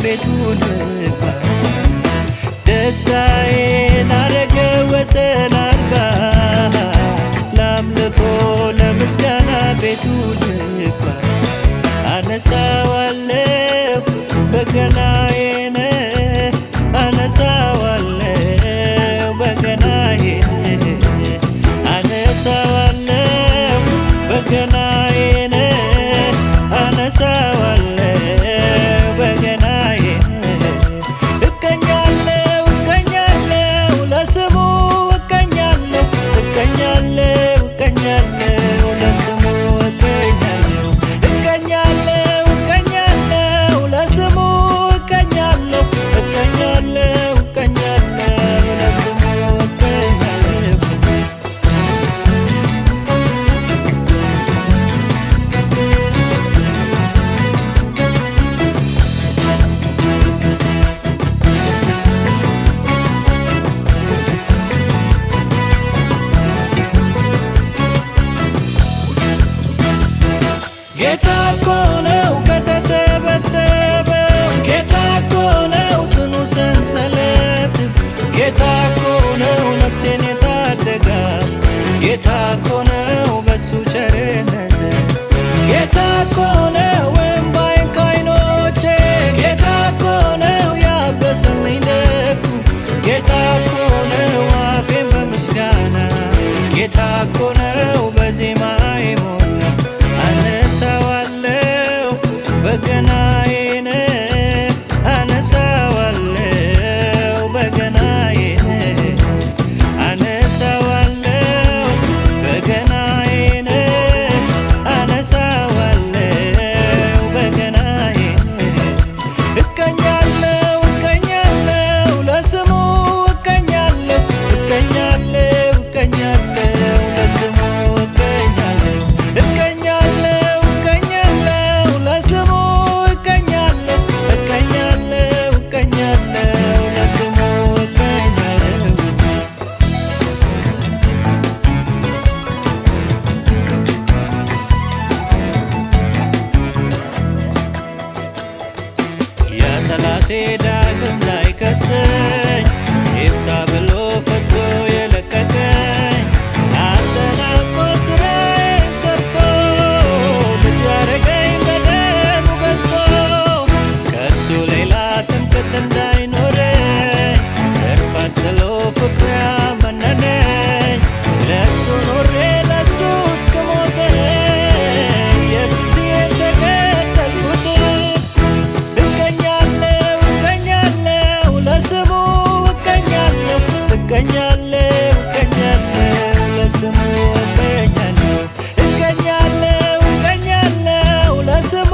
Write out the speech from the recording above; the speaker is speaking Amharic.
ቤቱ ልግባ ደስታዬን አረገው ወሰን አልባ ለአምልኮ ለምስጋና ቤቱ ልግባ አነሳዋለሁ በገናዬን አነሳዋለሁ በገናዬን አነሳዋለሁ በገናዬን አነሳዋለሁ በገናዬን እቀኛለሁ እቀኛለሁ ለስሙ እቀኛለሁ እቀኛለሁ እቀኛለሁ ለስሙ እቀኛለሁ እቀኛለሁ እቀኛለሁ ለስሙ እቀኛለሁ እቀኛለሁ እቀኛለሁ ለስሙ እቀኛለሁ ጌታ እኮ ነው ከተተበተበው ጌታ እኮ ነው ጽኑ ሰንሰለት ጌታ እኮ ነው ነፍሴን የታደጋት ጌታ እኮ ነው በሱ ቸርነት ጌታ እኮ ነው እምባዬን ከዓይኖቼ ጌታ እኮ ነው ያበሰልኝ ደጉ ጌታ እኮ ነው አፌን በምስጋና ጌታ እኮ ነው በዜማ የሞላ አነሳዋለሁ በገናዬን አነሳዋለሁ በገናዬን አነሳዋለሁ በገናዬን አነሳዋለሁ በገናዬን እቀኛለሁ እቀኛለሁ ለስሙ እቀኛለሁ እቀኛለሁ እቀኛለሁ ለስሙ እቀኛለሁ እቀኛለሁ እቀኛለሁ ለስሙ እቀኛለሁ እቀኛለሁ እቀኛለሁ ለስሙ እቀኛለሁ የጠላቴ ዳግም ላይ ከሰኝ ይፍታ ብሎ ፈቶ የለቀቀኝ አጠናቆ ስራዬን ሰርቶ ልጁ አረገኝ በደሙ ገዝቶ ከእሱ ሌላ ትምክህት እንዳይኖረኝ እርፍ አስጥሎ ፍቅሩ ያመነነኝ ለእሱ ኖሬ ለእሱ እስክሞተኝ ኢየሱስ የተከተልኩት እቀኛለሁ እቀኛለሁ ለስሙ እቀኛለሁ እቀኛለሁ እቀኛለሁ ለስሙ እቀኛለሁ እቀኛለሁ እቀኛለሁ ለስሙ